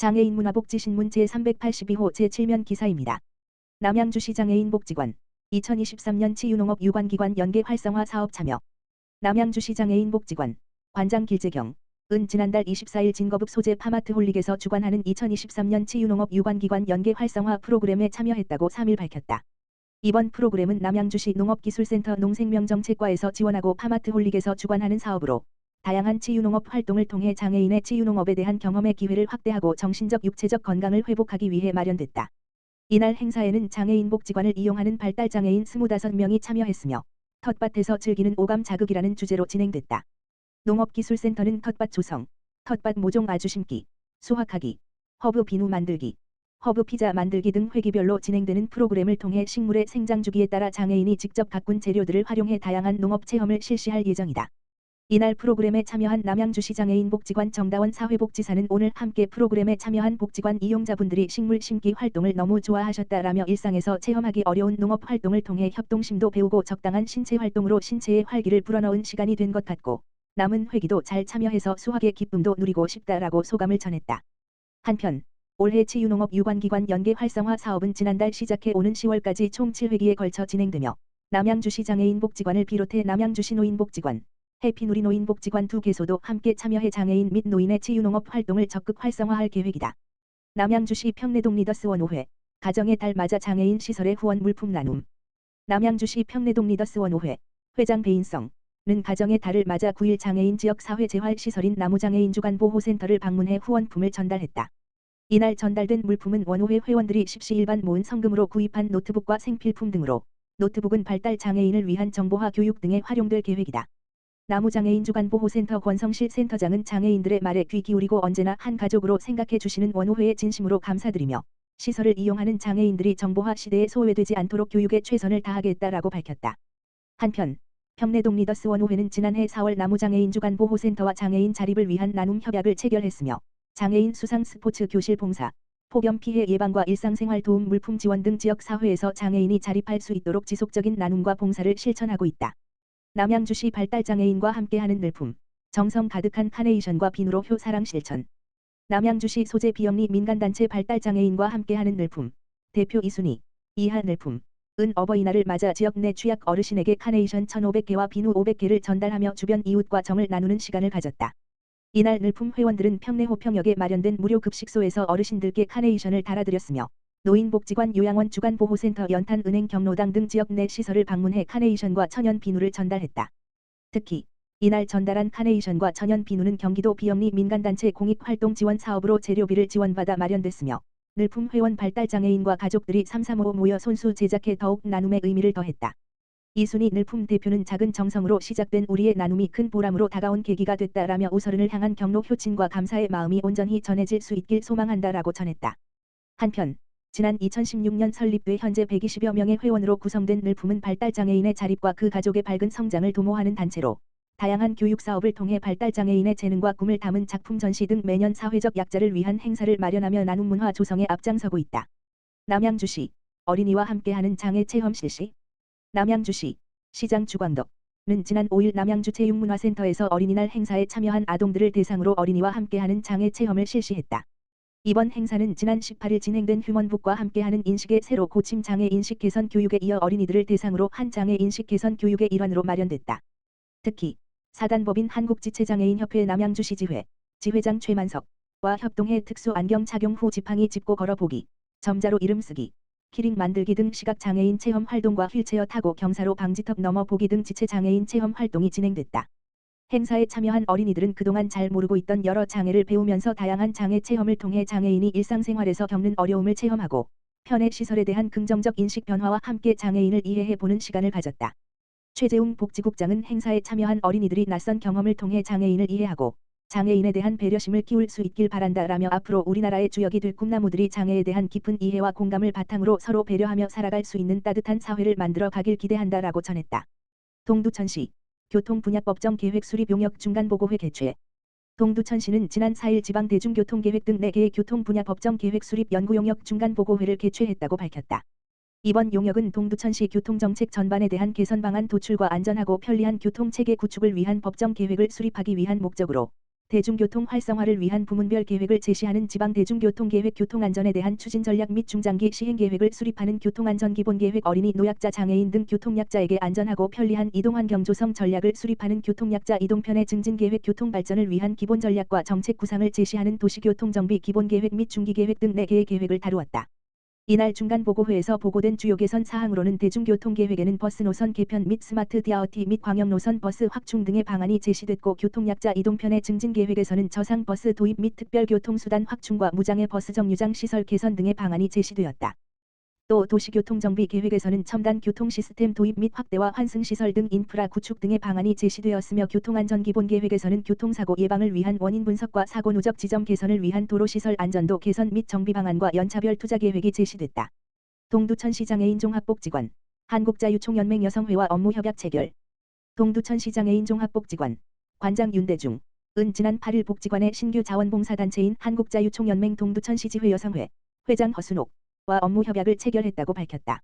장애인 문화복지신문 제382호 제7면 기사입니다. 남양주시 장애인 복지관 2023년 치유농업 유관기관 연계 활성화 사업 참여. 남양주시 장애인 복지관 관장 길재경 은 지난달 24일 진거북 소재 파마트홀릭에서 주관하는 2023년 치유농업 유관기관 연계 활성화 프로그램에 참여했다고 3일 밝혔다. 이번 프로그램은 남양주시 농업기술센터 농생명정책과에서 지원하고 파마트홀릭에서 주관하는 사업으로 다양한 치유농업 활동을 통해 장애인의 치유농업에 대한 경험의 기회를 확대하고 정신적 육체적 건강을 회복하기 위해 마련됐다. 이날 행사에는 장애인 복지관을 이용하는 발달장애인 25명이 참여했으며 텃밭에서 즐기는 오감 자극이라는 주제로 진행됐다. 농업기술센터는 텃밭 조성, 텃밭 모종 아주 심기, 수확하기, 허브 비누 만들기, 허브 피자 만들기 등 회기별로 진행되는 프로그램을 통해 식물의 생장 주기에 따라 장애인이 직접 가꾼 재료들을 활용해 다양한 농업 체험을 실시할 예정이다. 이날 프로그램에 참여한 남양주시 장애인 복지관 정다원 사회복지사는 오늘 함께 프로그램에 참여한 복지관 이용자분들이 식물 심기 활동을 너무 좋아하셨다라며 일상에서 체험하기 어려운 농업 활동을 통해 협동심도 배우고 적당한 신체 활동으로 신체의 활기를 불어넣은 시간이 된 것 같고 남은 회기도 잘 참여해서 수확의 기쁨도 누리고 싶다라고 소감을 전했다. 한편 올해 치유농업 유관기관 연계 활성화 사업은 지난달 시작해 오는 10월까지 총 7회기에 걸쳐 진행되며 남양주시 장애인 복지관을 비롯해 남양주시 노인복지관, 해피누리 노인복지관 두 개소도 함께 참여해 장애인 및 노인의 치유농업 활동을 적극 활성화할 계획이다. 남양주시 평내동 리더스 원호회, 가정의 달 맞아 장애인 시설의 후원 물품 나눔. 남양주시 평내동 리더스 원호회, 회장 배인성는 가정의 달을 맞아 9일 장애인 지역 사회 재활 시설인 나무장애인 주간보호센터를 방문해 후원품을 전달했다. 이날 전달된 물품은 원호회 회원들이 십시일반 모은 성금으로 구입한 노트북과 생필품 등으로 노트북은 발달 장애인을 위한 정보화 교육 등에 활용될 계획이다. 나무장애인 주간보호센터 권성실 센터장은 장애인들의 말에 귀 기울이고 언제나 한 가족으로 생각해 주시는 원호회에 진심으로 감사드리며 시설을 이용하는 장애인들이 정보화 시대에 소외되지 않도록 교육에 최선을 다하겠다라고 밝혔다. 한편 평내동 리더스 원호회는 지난해 4월 나무장애인 주간보호센터와 장애인 자립을 위한 나눔 협약을 체결했으며 장애인 수상 스포츠 교실 봉사, 폭염 피해 예방과 일상생활 도움 물품 지원 등 지역 사회에서 장애인이 자립할 수 있도록 지속적인 나눔과 봉사를 실천하고 있다. 남양주시 발달장애인과 함께하는 늘품, 정성 가득한 카네이션과 비누로 효 사랑 실천. 남양주시 소재 비영리 민간단체 발달장애인과 함께하는 늘품, 대표 이순희, 이하 늘품, 은 어버이날을 맞아 지역 내 취약 어르신에게 카네이션 1,500개와 비누 500개를 전달하며 주변 이웃과 정을 나누는 시간을 가졌다. 이날 늘품 회원들은 평내 호평역에 마련된 무료 급식소에서 어르신들께 카네이션을 달아드렸으며 노인복지관 요양원 주간보호센터 연탄은행 경로당 등 지역 내 시설을 방문해 카네이션과 천연 비누를 전달했다. 특히 이날 전달한 카네이션과 천연 비누는 경기도 비영리 민간단체 공익활동 지원 사업으로 재료비를 지원받아 마련됐으며 늘품 회원 발달장애인과 가족들이 335 모여 손수 제작해 더욱 나눔의 의미를 더했다. 이순희 늘품 대표는 작은 정성으로 시작된 우리의 나눔이 큰 보람으로 다가온 계기가 됐다라며 우서른을 향한 경로 효친과 감사의 마음이 온전히 전해질 수 있길 소망한다라고 전했다. 한편 지난 2016년 설립돼 현재 120여 명의 회원으로 구성된 늘품은 발달장애인의 자립과 그 가족의 밝은 성장을 도모하는 단체로 다양한 교육 사업을 통해 발달장애인의 재능과 꿈을 담은 작품 전시 등 매년 사회적 약자를 위한 행사를 마련하며 나눔 문화 조성에 앞장서고 있다. 남양주시 어린이와 함께하는 장애 체험 실시. 남양주시 시장 주광덕는 지난 5일 남양주 체육문화센터에서 어린이날 행사에 참여한 아동들을 대상으로 어린이와 함께하는 장애 체험을 실시했다. 이번 행사는 지난 18일 진행된 휴먼북과 함께하는 인식의 새로 고침 장애 인식 개선 교육에 이어 어린이들을 대상으로 한 장애 인식 개선 교육의 일환으로 마련됐다. 특히 사단법인 한국지체장애인협회 남양주시지회 지회장 최만석과 협동해 특수 안경 착용 후 지팡이 짚고 걸어보기, 점자로 이름 쓰기, 키링 만들기 등 시각장애인 체험 활동과 휠체어 타고 경사로 방지턱 넘어 보기 등 지체장애인 체험 활동이 진행됐다. 행사에 참여한 어린이들은 그동안 잘 모르고 있던 여러 장애를 배우면서 다양한 장애 체험을 통해 장애인이 일상생활에서 겪는 어려움을 체험하고 편의 시설에 대한 긍정적 인식 변화와 함께 장애인을 이해해보는 시간을 가졌다. 최재웅 복지국장은 행사에 참여한 어린이들이 낯선 경험을 통해 장애인을 이해하고 장애인에 대한 배려심을 키울 수 있길 바란다라며 앞으로 우리나라의 주역이 될 꿈나무들이 장애에 대한 깊은 이해와 공감을 바탕으로 서로 배려하며 살아갈 수 있는 따뜻한 사회를 만들어 가길 기대한다라고 전했다. 동두천시 교통분야법정 계획 수립 용역 중간보고회 개최. 동두천시는 지난 4일 지방대중교통계획 등 4개의 교통분야법정 계획 수립 연구 용역 중간보고회를 개최했다고 밝혔다. 이번 용역은 동두천시 교통정책 전반에 대한 개선 방안 도출과 안전하고 편리한 교통체계 구축을 위한 법정 계획을 수립하기 위한 목적으로 대중교통 활성화를 위한 부문별 계획을 제시하는 지방 대중교통계획, 교통안전에 대한 추진 전략 및 중장기 시행 계획을 수립하는 교통안전 기본계획, 어린이, 노약자, 장애인 등 교통약자에게 안전하고 편리한 이동환경 조성 전략을 수립하는 교통약자 이동편의 증진 계획, 교통발전을 위한 기본 전략과 정책 구상을 제시하는 도시교통정비 기본계획 및 중기계획 등 4개의 계획을 다루었다. 이날 중간보고회에서 보고된 주요 개선 사항으로는 대중교통계획에는 버스 노선 개편 및 스마트 DRT 및 광역노선 버스 확충 등의 방안이 제시됐고, 교통약자 이동편의 증진계획에서는 저상버스 도입 및 특별교통수단 확충과 무장애 버스 정류장 시설 개선 등의 방안이 제시되었다. 또 도시교통정비계획에서는 첨단 교통시스템 도입 및 확대와 환승시설 등 인프라 구축 등의 방안이 제시되었으며, 교통안전기본계획에서는 교통사고 예방을 위한 원인 분석과 사고 누적 지점 개선을 위한 도로시설 안전도 개선 및 정비 방안과 연차별 투자계획이 제시됐다. 동두천시장애인 종합복지관, 한국자유총연맹 여성회와 업무협약 체결. 동두천시장애인 종합복지관 관장 윤대중, 은 지난 8일 복지관의 신규 자원봉사단체인 한국자유총연맹 동두천시지회 여성회 회장 허순옥 와 업무협약을 체결했다고 밝혔다.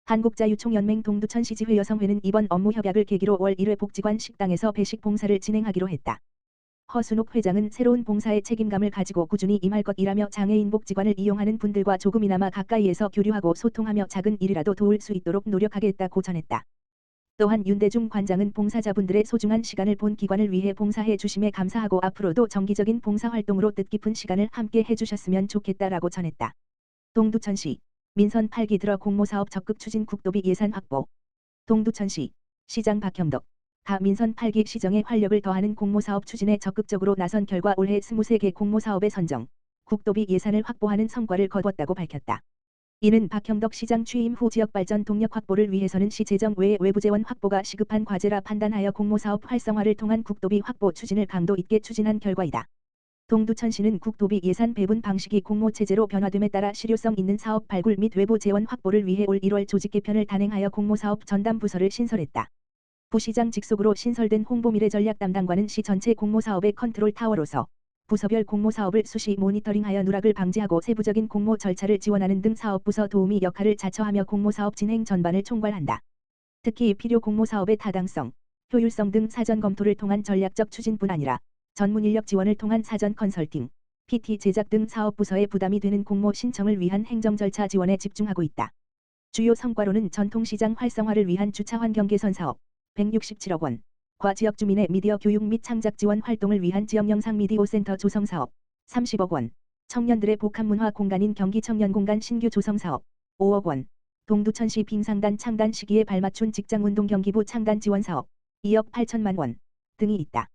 한국자유총연맹 동두천시지회 여성회는 이번 업무협약을 계기로 월 1회 복지관 식당에서 배식 봉사를 진행하기로 했다. 허순옥 회장은 새로운 봉사의 책임감을 가지고 꾸준히 임할 것이라며, 장애인 복지관을 이용하는 분들과 조금이나마 가까이에서 교류하고 소통하며 작은 일이라도 도울 수 있도록 노력하겠다고 전했다. 또한 윤대중 관장은 봉사자분들의 소중한 시간을 본 기관을 위해 봉사해 주심에 감사하고 앞으로도 정기적인 봉사활동으로 뜻깊은 시간을 함께 해주셨으면 좋겠다라고 전했다. 동두천시 민선 8기 들어 공모사업 적극 추진, 국도비 예산 확보. 동두천시 시장 박형덕 가 민선 8기 시정에 활력을 더하는 공모사업 추진에 적극적으로 나선 결과 올해 23개 공모사업의 선정, 국도비 예산을 확보하는 성과를 거두었다고 밝혔다. 이는 박형덕 시장 취임 후 지역발전 동력 확보를 위해서는 시 재정 외에 외부 재원 확보가 시급한 과제라 판단하여 공모사업 활성화를 통한 국도비 확보 추진을 강도 있게 추진한 결과이다. 동두천시는 국도비 예산 배분 방식이 공모체제로 변화됨에 따라 실효성 있는 사업 발굴 및 외부 재원 확보를 위해 올 1월 조직 개편을 단행하여 공모사업 전담 부서를 신설했다. 부시장 직속으로 신설된 홍보미래 전략 담당관은 시 전체 공모사업의 컨트롤 타워로서 부서별 공모사업을 수시 모니터링하여 누락을 방지하고 세부적인 공모 절차를 지원하는 등 사업부서 도우미 역할을 자처하며 공모사업 진행 전반을 총괄한다. 특히 필요 공모사업의 타당성, 효율성 등 사전 검토를 통한 전략적 추진뿐 아니라 전문 인력 지원을 통한 사전 컨설팅, PT 제작 등 사업부서의 부담이 되는 공모 신청을 위한 행정 절차 지원에 집중하고 있다. 주요 성과로는 전통시장 활성화를 위한 주차 환경 개선 사업 167억 원, 과 지역 주민의 미디어 교육 및 창작 지원 활동을 위한 지역 영상 미디어 센터 조성 사업 30억 원, 청년들의 복합 문화 공간인 경기 청년 공간 신규 조성 사업 5억 원, 동두천시 빙상단 창단 시기에 발맞춘 직장 운동 경기부 창단 지원 사업 2억 8천만 원 등이 있다.